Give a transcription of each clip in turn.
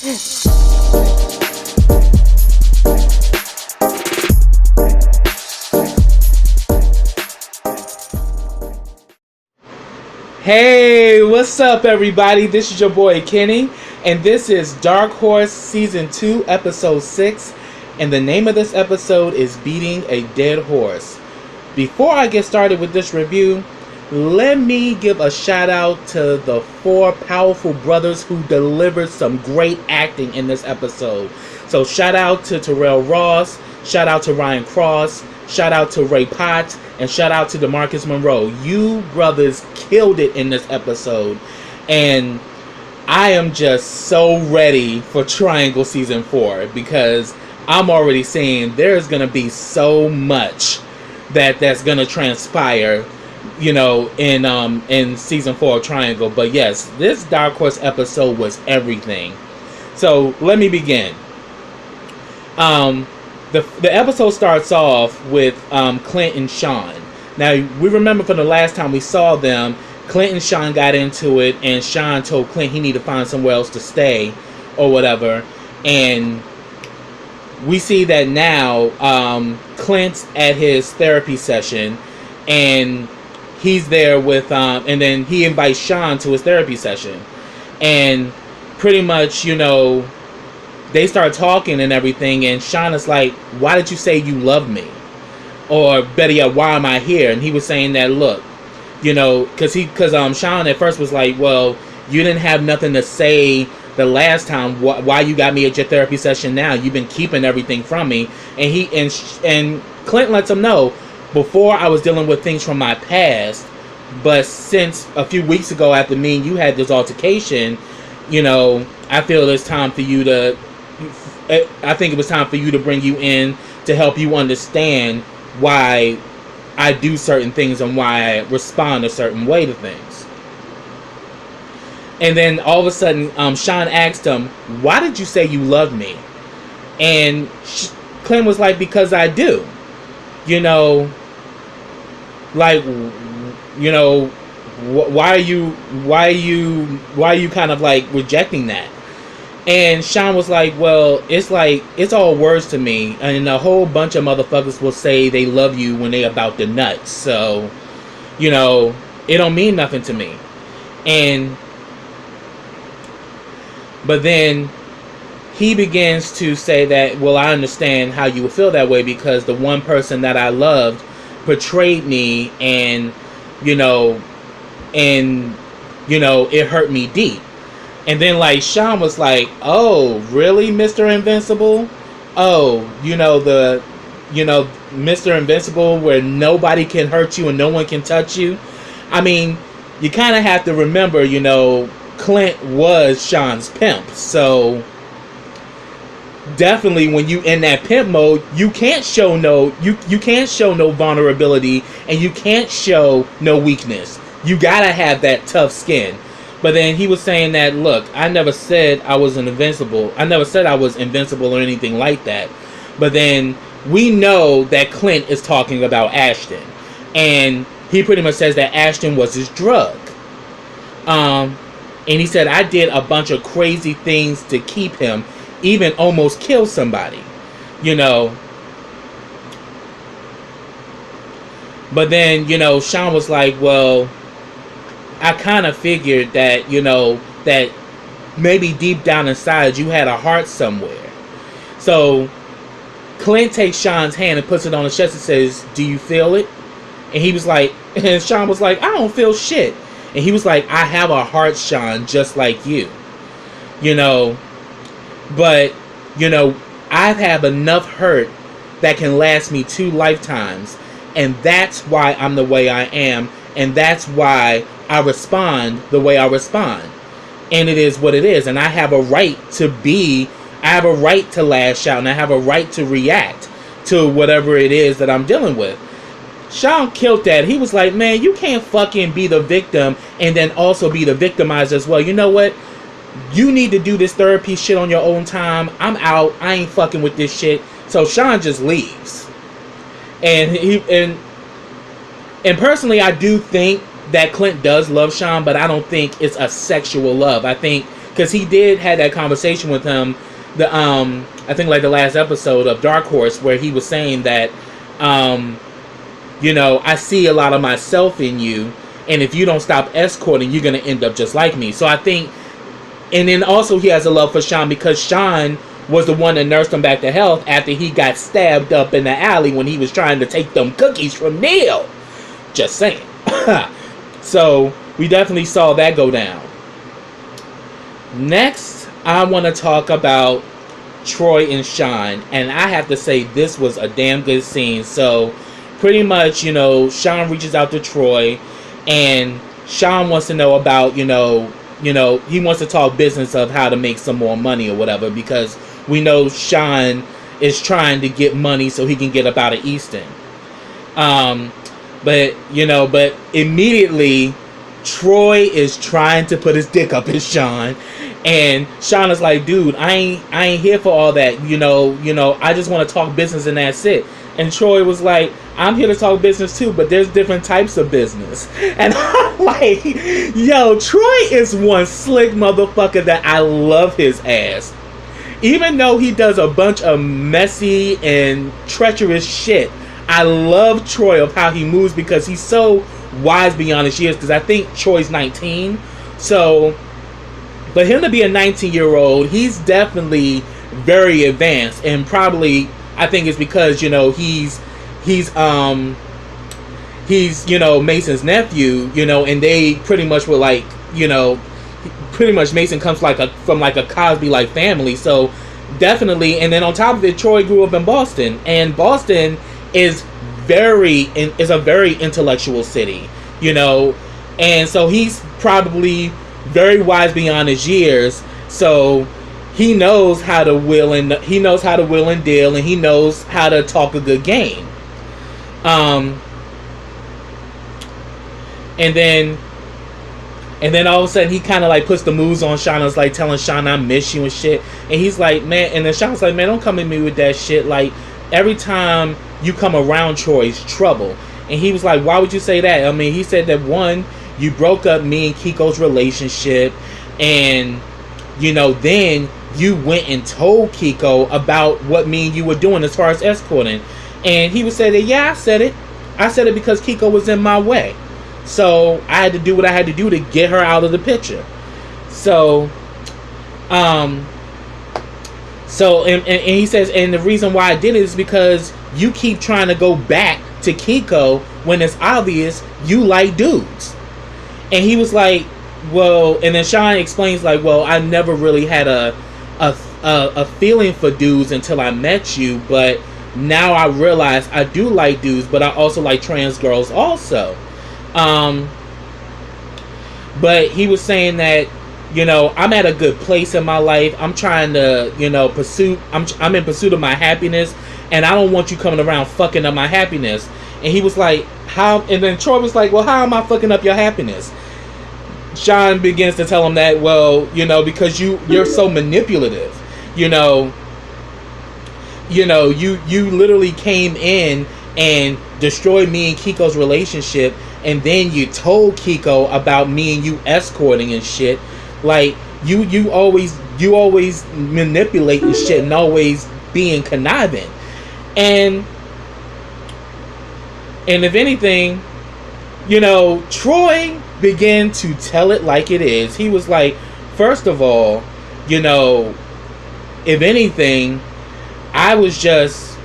Hey, what's up, everybody? This is your boy Kenny, and this is Dark Horse Season 2, Episode 6, and the name of this episode is Beating a Dead Horse. Before I get started with this review, let me give a shout out to the 4 powerful brothers who delivered some great acting in this episode. So shout out to Terrell Ross, shout out to Ryan Cross, shout out to Ray Potts, and shout out to DeMarcus Monroe. You brothers killed it in this episode. And I am just so ready for Triangle Season 4 because I'm already seeing there's going to be so much that's going to transpire, you know, in Season 4 of Triangle. But yes, this Dark Horse episode was everything. So let me begin. The episode starts off with Clint and Sean. Now, we remember from the last time we saw them, Clint and Sean got into it, and Sean told Clint he needed to find somewhere else to stay or whatever. And we see that now Clint's at his therapy session, and he's there with, and then he invites Sean to his therapy session. And pretty much, you know, they start talking and everything, and Sean is like, why did you say you love me? Or better yet, why am I here? And he was saying that, look, you know, because Sean at first was like, well, you didn't have nothing to say the last time. Why you got me at your therapy session now? You've been keeping everything from me. And and Clint lets him know, before I was dealing with things from my past, but since a few weeks ago after me and you had this altercation, you know, I feel it's time for you to, I think it was time for you to bring you in to help you understand why I do certain things and why I respond a certain way to things. And then all of a sudden, Sean asked him, why did you say you love me? And Clint was like, because I do. You know, like, you know, why are you kind of like rejecting that? And Sean was like, well, it's all words to me, and a whole bunch of motherfuckers will say they love you when they about the nuts. So, you know, it don't mean nothing to me. But then he begins to say that, well, I understand how you would feel that way because the one person that I loved betrayed me, and you know, it hurt me deep. And then, like, Sean was like, oh, really, Mr. Invincible? Oh, you know, Mr. Invincible, where nobody can hurt you and no one can touch you? I mean, you kind of have to remember, you know, Clint was Sean's pimp. So, definitely when you in that pimp mode, you can't show no vulnerability, and you can't show no weakness. You gotta have that tough skin. But then he was saying that, look, I never said I was invincible. I never said I was invincible or anything like that. But then we know that Clint is talking about Ashton. And he pretty much says that Ashton was his drug. And he said, I did a bunch of crazy things to keep him, even almost kill somebody, you know. But then, you know, Sean was like, well, I kind of figured that, you know, that maybe deep down inside you had a heart somewhere. So Clint takes Sean's hand and puts it on his chest and says, do you feel it? And he was like, and Sean was like, I don't feel shit. And he was like, I have a heart, Sean, just like you. You know, but, you know, I've had enough hurt that can last me 2 lifetimes. And that's why I'm the way I am. And that's why I respond the way I respond. And it is what it is. And I have a right to lash out. And I have a right to react to whatever it is that I'm dealing with. Sean killed that. He was like, man, you can't fucking be the victim and then also be the victimized as well. You know what? You need to do this therapy shit on your own time. I'm out. I ain't fucking with this shit. So Sean just leaves. And personally, I do think that Clint does love Sean, but I don't think it's a sexual love. I think because he did have that conversation with him. I think like the last episode of Dark Horse, where he was saying that, I see a lot of myself in you, and if you don't stop escorting, you're gonna end up just like me. So I think, and then also he has a love for Sean because Sean was the one that nursed him back to health after he got stabbed up in the alley when he was trying to take them cookies from Neil. Just saying. So we definitely saw that go down. Next, I want to talk about Troy and Sean, and I have to say this was a damn good scene. So pretty much, Sean reaches out to Troy, and Sean wants to know about, he wants to talk business of how to make some more money or whatever, because we know Sean is trying to get money so he can get up out of Easton. But immediately Troy is trying to put his dick up his Sean, and Sean is like, dude, I ain't here for all that. I just want to talk business and that's it. And Troy was like, I'm here to talk business too, but there's different types of business. And I'm like, yo, Troy is one slick motherfucker that I love his ass. Even though he does a bunch of messy and treacherous shit, I love Troy of how he moves because he's so wise beyond his years. Because I think Troy's 19. So for him to be a 19-year-old, he's definitely very advanced. And probably, I think it's because, he's Mason's nephew, and they pretty much were like, pretty much Mason comes from a Cosby-like family. So definitely, and then on top of it, Troy grew up in Boston, and Boston is a very intellectual city, and so he's probably very wise beyond his years. So he knows how to will and deal, and he knows how to talk a good game. And then all of a sudden he kind of like puts the moves on Sean. Is like telling Sean, I miss you and shit. And he's like, man. And then Sean's like, man, don't come at me with that shit. Like, every time you come around Troy's trouble. And he was like, why would you say that? I mean, he said that one, you broke up me and Kiko's relationship, and then you went and told Kiko about what me and you were doing as far as escorting. And he would say that, yeah, I said it. I said it because Kiko was in my way. So I had to do what I had to do to get her out of the picture. So, and he says, and the reason why I did it is because you keep trying to go back to Kiko when it's obvious you like dudes. And he was like, well, and then Sean explains like, well, I never really had a feeling for dudes until I met you, but now I realize I do like dudes, but I also like trans girls also. But he was saying that, I'm at a good place in my life. I'm trying to, I'm in pursuit of my happiness, and I don't want you coming around fucking up my happiness. And he was like, how? And then Troy was like, well, how am I fucking up your happiness? Sean begins to tell him that, well, because you're so manipulative, you literally came in and destroyed me and Kiko's relationship, and then you told Kiko about me and you escorting and shit. Like, you always manipulate and shit and always being conniving. And if anything, Troy began to tell it like it is. He was like, first of all, if anything, I was just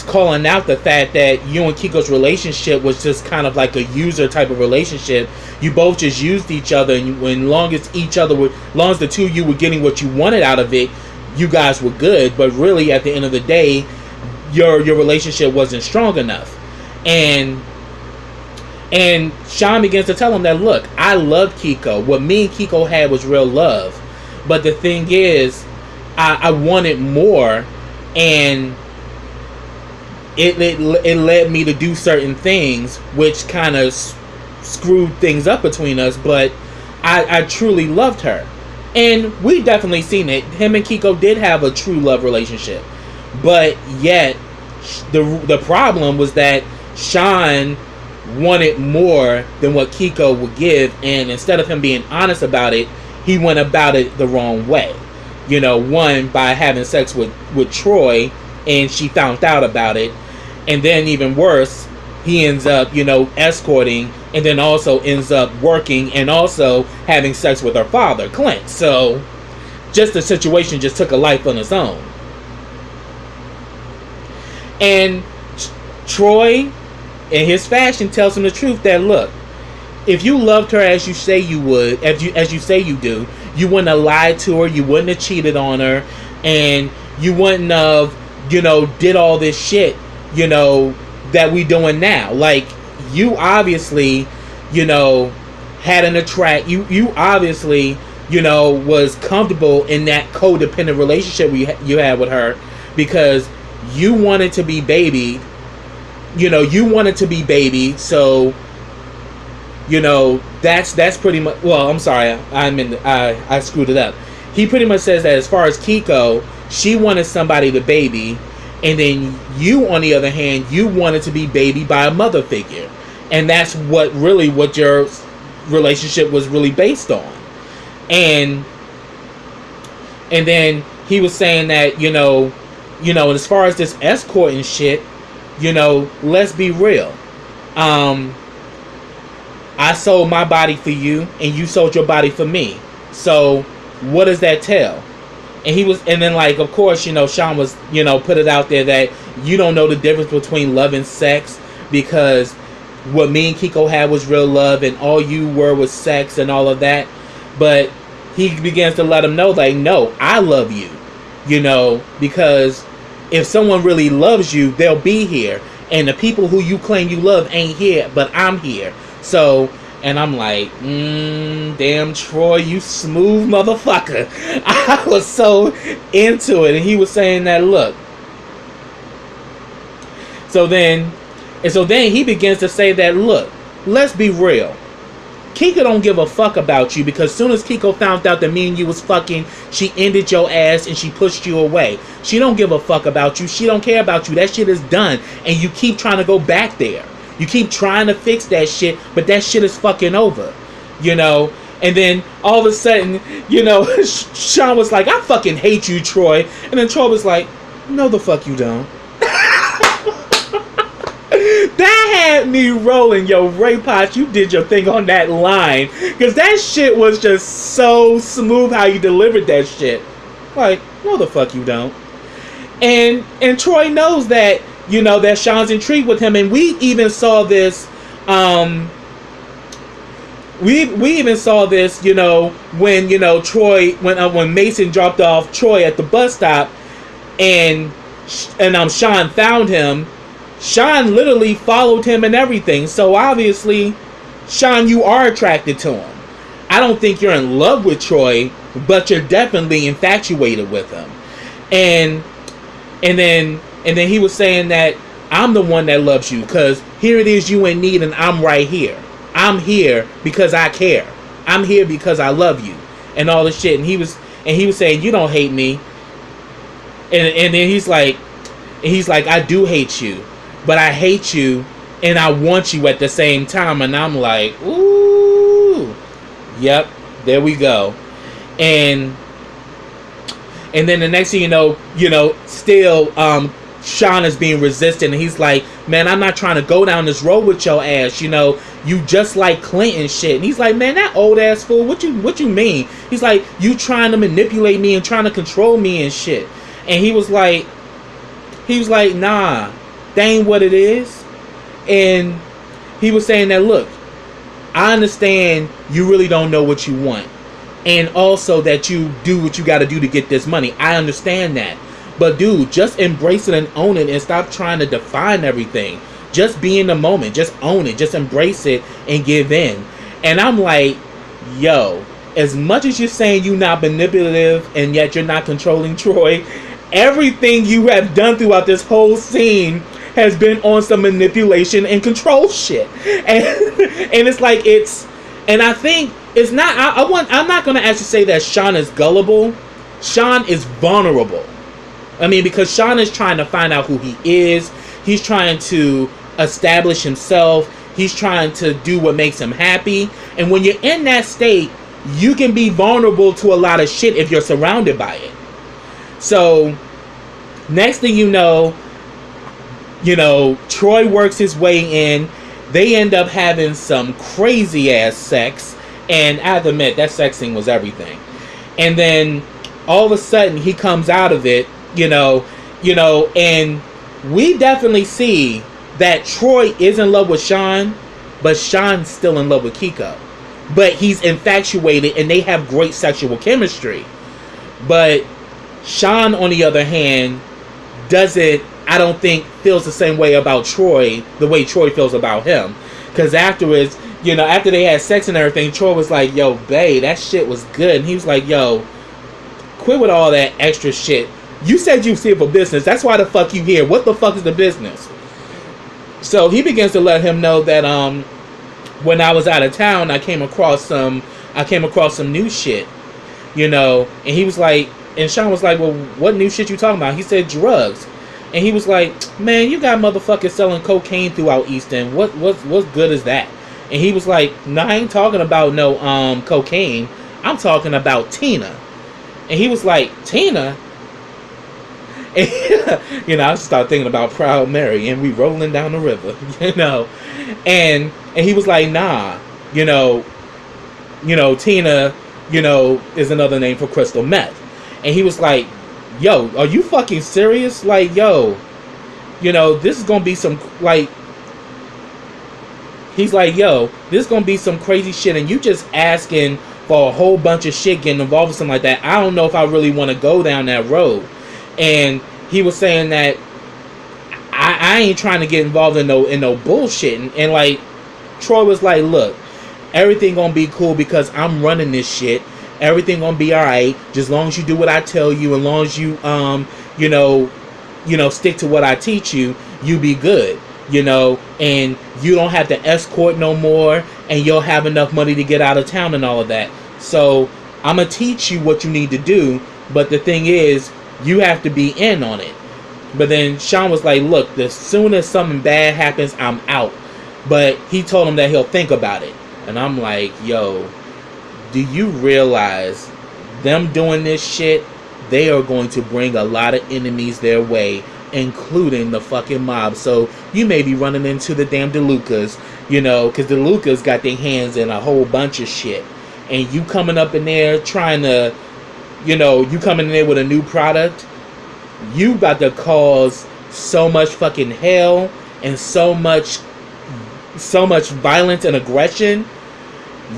calling out the fact that you and Kiko's relationship was just kind of like a user type of relationship. You both just used each other, and as long as the two of you were getting what you wanted out of it, you guys were good. But really, at the end of the day, your relationship wasn't strong enough. And Sean begins to tell him that, look, I loved Kiko. What me and Kiko had was real love. But the thing is, I wanted more, and it led me to do certain things which kind of screwed things up between us. But I truly loved her, and we definitely seen it. Him and Kiko did have a true love relationship, but yet the problem was that Sean wanted more than what Kiko would give, and instead of him being honest about it, he went about it the wrong way. You know, one, by having sex with Troy, and she found out about it. And then even worse, he ends up, you know, escorting, and then also ends up working and also having sex with her father, Clint. So just the situation just took a life on its own. And Troy, in his fashion, tells him the truth that, look, if you loved her as you say you would, as you say you do, you wouldn't have lied to her, you wouldn't have cheated on her, and you wouldn't have, you know, did all this shit, you know, that we doing now. Like, you obviously, you know, had an you obviously, you know, was comfortable in that codependent relationship you had with her, because you wanted to be babied. You know, you wanted to be baby, so, you know, that's pretty much. Well, I'm sorry, I screwed it up. He pretty much says that as far as Kiko, she wanted somebody to baby, and then you, on the other hand, you wanted to be baby by a mother figure, and that's what your relationship was really based on. And then he was saying that, you know, as far as this escorting shit, you know, let's be real. I sold my body for you, and you sold your body for me. So what does that tell? And then, like, of course, you know, Sean was, you know, put it out there that you don't know the difference between love and sex, because what me and Kiko had was real love, and all you were was sex and all of that. But he begins to let him know, like, no, I love you, you know, because if someone really loves you, they'll be here. And the people who you claim you love ain't here, but I'm here. So, and I'm like, damn, Troy, you smooth motherfucker. I was so into it. And he was saying that, look. So then he begins to say that, look, let's be real. Kiko don't give a fuck about you, because as soon as Kiko found out that me and you was fucking, she ended your ass and she pushed you away. She don't give a fuck about you. She don't care about you. That shit is done. And you keep trying to go back there. You keep trying to fix that shit, but that shit is fucking over. You know? And then all of a sudden, you know, Sean was like, I fucking hate you, Troy. And then Troy was like, no the fuck you don't. That had me rolling. Yo, Ray Potts, you did your thing on that line, because that shit was just so smooth how you delivered that shit. Like, no the fuck you don't. And Troy knows that, you know, that Sean's intrigued with him. And we even saw this, we even saw this, you know, when, you know, Troy, when Mason dropped off Troy at the bus stop, and Sean found him. Sean literally followed him and everything. So obviously, Sean, you are attracted to him. I don't think you're in love with Troy, but you're definitely infatuated with him. And then he was saying that I'm the one that loves you, because here it is, you in need, and I'm right here. I'm here because I care. I'm here because I love you, and all this shit. And he was saying, you don't hate me. And then he's like, I do hate you. But I hate you, and I want you at the same time. And I'm like, ooh, yep, there we go. And then the next thing you know, still, Sean is being resistant, and he's like, man, I'm not trying to go down this road with your ass. You know, you just like Clinton shit. And he's like, man, that old ass fool. What you mean? He's like, you trying to manipulate me and trying to control me and shit. And he was like, nah. That ain't what it is. And he was saying that, look, I understand you really don't know what you want, and also that you do what you got to do to get this money. I understand that. But dude, just embrace it and own it, and stop trying to define everything. Just be in the moment. Just own it. Just embrace it and give in. And I'm like, yo, as much as you're saying you're not manipulative and yet you're not controlling Troy, everything you have done throughout this whole scene has been on some manipulation and control shit. And it's like, and I think it's not, I'm not going to actually say that Sean is gullible. Sean is vulnerable. I mean, because Sean is trying to find out who he is. He's trying to establish himself. He's trying to do what makes him happy. And when you're in that state, you can be vulnerable to a lot of shit if you're surrounded by it. So next thing you know, Troy works his way in. They end up having some crazy ass sex, and I have to admit that sex scene was everything. And then all of a sudden he comes out of it, and we definitely see that Troy is in love with Sean, but Sean's still in love with Kiko. But he's infatuated and they have great sexual chemistry. But Sean, on the other hand, I don't think, feels the same way about Troy, the way Troy feels about him. Because afterwards, after they had sex and everything, Troy was like, yo, babe, that shit was good. And he was like, yo, quit with all that extra shit. You said you see it for business. That's why the fuck you here. What the fuck is the business? So he begins to let him know that when I was out of town, I came across some new shit, and he was like, and Sean was like, well, what new shit you talking about? He said drugs. And he was like, man, you got motherfuckers selling cocaine throughout Easton. What's good is that? And he was like, no, I ain't talking about no cocaine. I'm talking about Tina. And he was like, Tina? And, I started thinking about Proud Mary and we rolling down the river, And he was like, nah, Tina, is another name for crystal meth. And he was like, yo, are you fucking serious? Like, yo, this is gonna be some, like, he's like, yo, this is gonna be some crazy shit, and you just asking for a whole bunch of shit getting involved with something like that. I don't know if I really want to go down that road. And he was saying that I ain't trying to get involved in no bullshit. And like, Troy was like, look, everything gonna be cool because I'm running this shit. Everything gonna be alright, just as long as you do what I tell you, and long as you stick to what I teach you, you be good, and you don't have to escort no more, and you'll have enough money to get out of town and all of that. So I'm gonna teach you what you need to do, but the thing is, you have to be in on it. But then Sean was like, look, as soon as something bad happens, I'm out. But he told him that he'll think about it. And I'm like, yo, do you realize them doing this shit, they are going to bring a lot of enemies their way, including the fucking mob. So you may be running into the damn DeLucas, because the DeLucas got their hands in a whole bunch of shit. And you coming up in there trying to, you coming in there with a new product, you about to cause so much fucking hell and so much violence and aggression.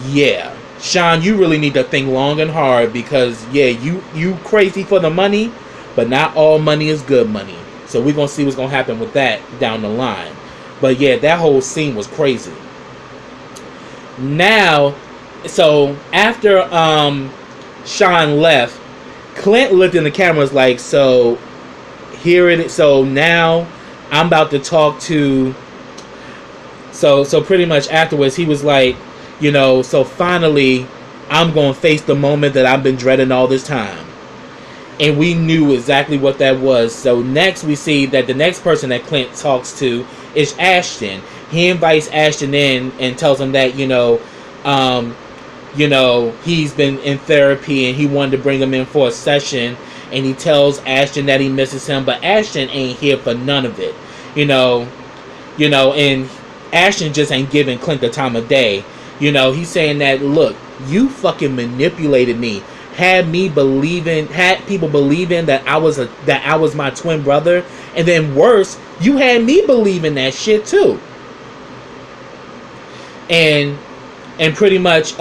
Yeah. Sean, you really need to think long and hard, because yeah, you crazy for the money, but not all money is good money. So we're gonna see what's gonna happen with that down the line. But yeah, that whole scene was crazy. Now, so after Sean left, Clint looked in the camera, was like, so here it is. So now I'm about to talk to. So pretty much afterwards, he was like, so finally, I'm going to face the moment that I've been dreading all this time. And we knew exactly what that was. So next we see that the next person that Clint talks to is Ashton. He invites Ashton in and tells him that, he's been in therapy and he wanted to bring him in for a session. And he tells Ashton that he misses him, but Ashton ain't here for none of it. And Ashton just ain't giving Clint the time of day. He's saying that, look, you fucking manipulated me, had people believing that I was my twin brother, and then worse, you had me believing that shit too. And pretty much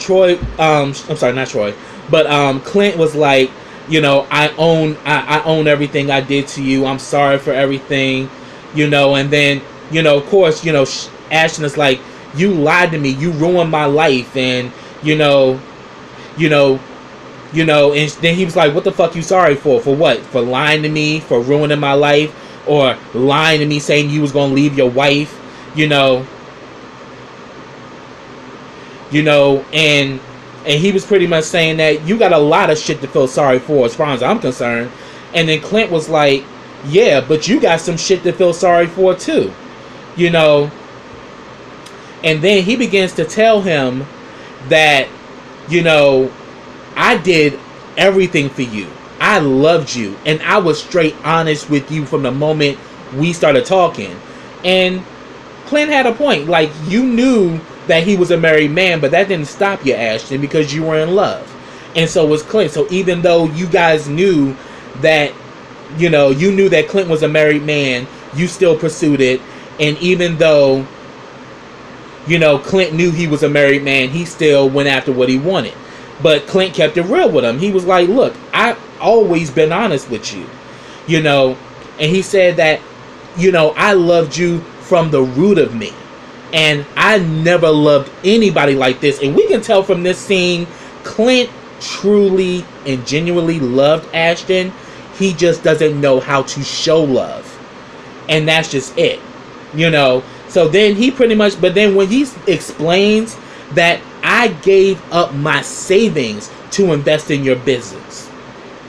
Troy, I'm sorry, not Troy, but Clint was like, I own everything I did to you. I'm sorry for everything, and then of course, Ashton is like, you lied to me, you ruined my life, and and then he was like, what the fuck you sorry for? For what? For lying to me, for ruining my life, or lying to me saying you was gonna leave your wife, and he was pretty much saying that you got a lot of shit to feel sorry for as far as I'm concerned. And then Clint was like, yeah, but you got some shit to feel sorry for too, And then he begins to tell him that, you know, I did everything for you. I loved you, and I was straight honest with you from the moment we started talking. And Clint had a point. Like, you knew that he was a married man, but that didn't stop you, Ashton, because you were in love. And so was Clint. So even though you guys knew that, you know, you knew that Clint was a married man, you still pursued it. And even though, you know, Clint knew he was a married man, he still went after what he wanted. But Clint kept it real with him. He was like, look, I've always been honest with you, you know. And he said that, you know, I loved you from the root of me. And I never loved anybody like this. And we can tell from this scene, Clint truly and genuinely loved Ashton. He just doesn't know how to show love. And that's just it, you know. So then he pretty much, but then when he explains that I gave up my savings to invest in your business,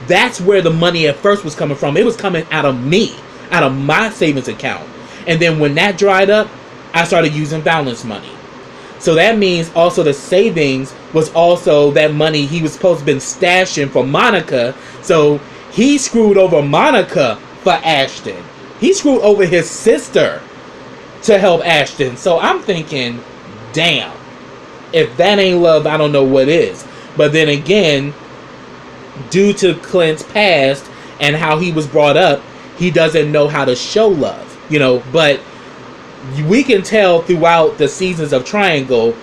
that's where the money at first was coming from. It was coming out of me, out of my savings account. And then when that dried up, I started using Fallon's money. So that means also the savings was also that money he was supposed to have been stashing for Monica. So he screwed over Monica for Ashton. He screwed over his sister to help Ashton. So I'm thinking, damn, if that ain't love, I don't know what is. But then again, due to Clint's past and how he was brought up, he doesn't know how to show love, you know. But we can tell throughout the seasons of Triangle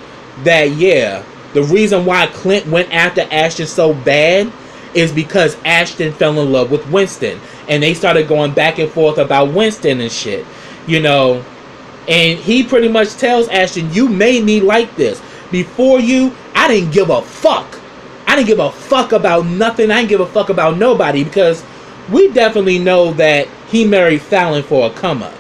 that, yeah, the reason why Clint went after Ashton so bad is because Ashton fell in love with Winston. And they started going back and forth about Winston and shit, you know. And he pretty much tells Ashton, you made me like this. Before you, I didn't give a fuck. I didn't give a fuck about nothing. I didn't give a fuck about nobody, because we definitely know that he married Fallon for a come up,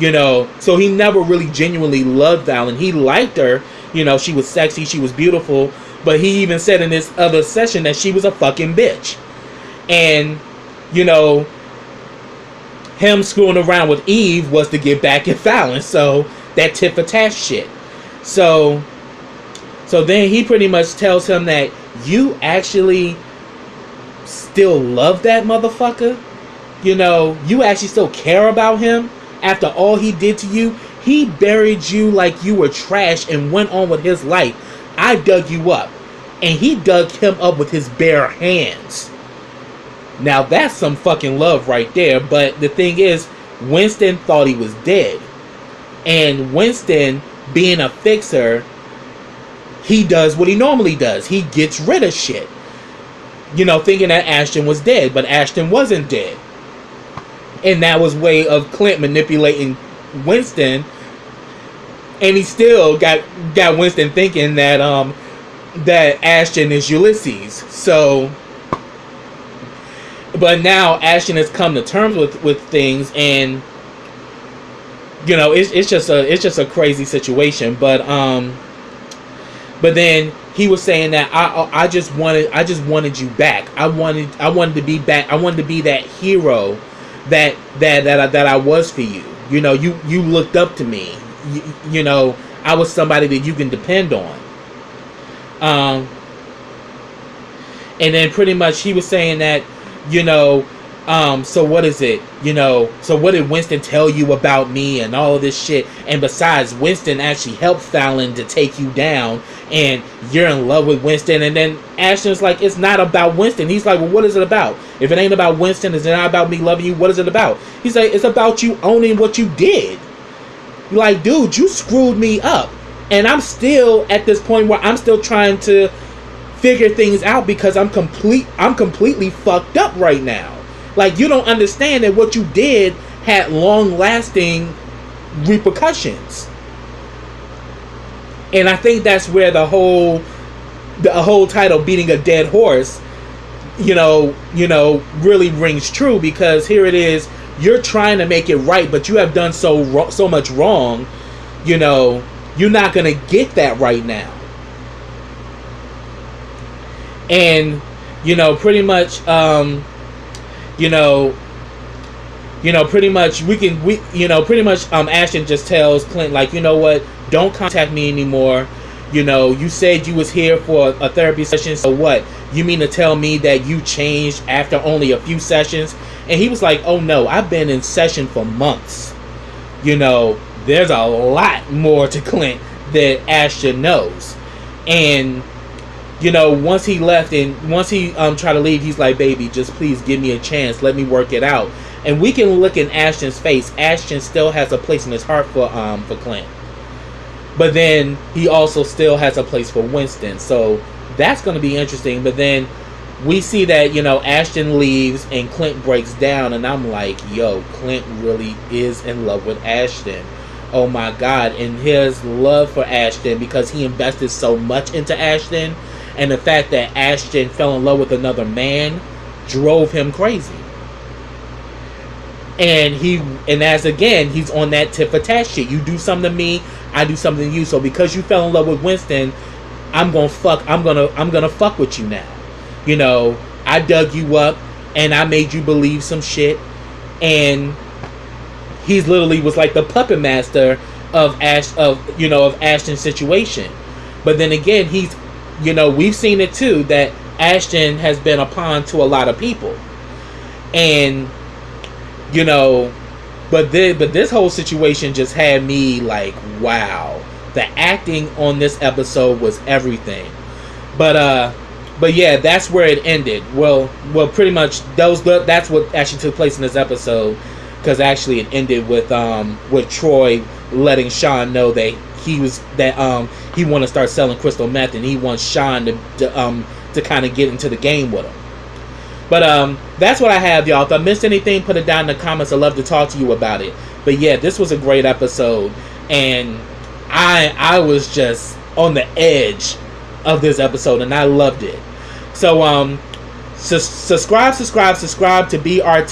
you know. So he never really genuinely loved Fallon. He liked her, you know, she was sexy, she was beautiful, but he even said in this other session that she was a fucking bitch. And, you know, him screwing around with Eve was to get back at Fallon. So that tit for tat shit. So then he pretty much tells him that you actually still love that motherfucker. You know, you actually still care about him after all he did to you. He buried you like you were trash and went on with his life. I dug you up, and he dug him up with his bare hands. Now that's some fucking love right there. But the thing is, Winston thought he was dead. And Winston, being a fixer, he does what he normally does. He gets rid of shit. You know, thinking that Ashton was dead. But Ashton wasn't dead. And that was way of Clint manipulating Winston. And he still got Winston thinking that that Ashton is Ulysses. So, but now Ashton has come to terms with things, and you know, it's just a crazy situation. But then he was saying that I just wanted you back. I wanted to be back. I wanted to be that hero that I was for you. You know, you looked up to me. You know, I was somebody that you can depend on. And then pretty much he was saying that, you know, so what is it? You know, so what did Winston tell you about me and all of this shit? And besides, Winston actually helped Fallon to take you down, and you're in love with Winston. And then Ashton's like, it's not about Winston. He's like, well, what is it about? If it ain't about Winston, it's not about me loving you. What is it about? He's like, it's about you owning what you did. Like, dude, you screwed me up. And I'm still at this point where I'm still trying to figure things out, because I'm completely fucked up right now. Like, you don't understand that what you did had long-lasting repercussions. And I think that's where the whole title, Beating a Dead Horse, you know, really rings true, because here it is, you're trying to make it right, but you have done so much wrong, you know, you're not going to get that right now. And, you know, pretty much, Ashton just tells Clint, like, you know what, don't contact me anymore. You know, you said you was here for a therapy session, so what? You mean to tell me that you changed after only a few sessions? And he was like, oh no, I've been in session for months. You know, there's a lot more to Clint that Ashton knows. And, you know, once he left and once he tried to leave, he's like, baby, just please give me a chance. Let me work it out. And we can look in Ashton's face. Ashton still has a place in his heart for Clint. But then he also still has a place for Winston. So that's going to be interesting. But then we see that, you know, Ashton leaves and Clint breaks down. And I'm like, yo, Clint really is in love with Ashton. Oh my God. And his love for Ashton, because he invested so much into Ashton, and the fact that Ashton fell in love with another man drove him crazy. And as again, he's on that tit for tat shit. You do something to me, I do something to you. So because you fell in love with Winston, I'm gonna fuck with you now. You know, I dug you up and I made you believe some shit. And he's literally was like the puppet master of Ashton's situation. But then again, he's, you know, we've seen it too, that Ashton has been a pawn to a lot of people. And you know, but this whole situation just had me like, wow, the acting on this episode was everything. But yeah, that's where it ended. Well, pretty much that's what actually took place in this episode, because actually it ended with Troy letting Sean know that he want to start selling crystal meth, and he wants Sean to kind of get into the game with him. But that's what I have, y'all. If I missed anything, put it down in the comments. I'd love to talk to you about it. But yeah, this was a great episode, and I was just on the edge of this episode, and I loved it. So subscribe to brtbtv.com.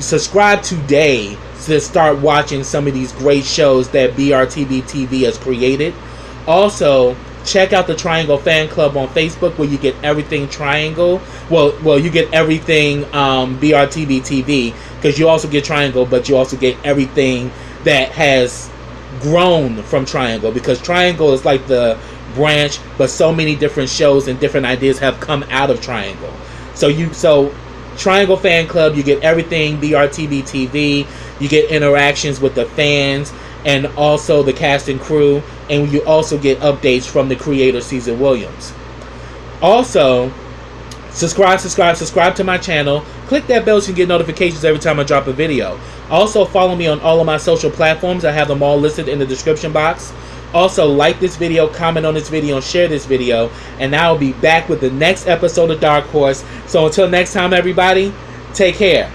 Subscribe today to start watching some of these great shows that BRTB TV has created. Also, check out the Triangle Fan Club on Facebook, where you get everything Triangle. Well, you get everything BRTB TV, because you also get Triangle, but you also get everything that has grown from Triangle, because Triangle is like the branch, but so many different shows and different ideas have come out of Triangle. So Triangle Fan Club, you get everything BRTB TV. You get interactions with the fans and also the cast and crew, and you also get updates from the creator, Cesar Williams. Also, subscribe to my channel. Click that bell so you can get notifications every time I drop a video. Also, follow me on all of my social platforms. I have them all listed in the description box. Also, like this video, comment on this video, and share this video. And I will be back with the next episode of Dark Horse. So until next time, everybody, take care.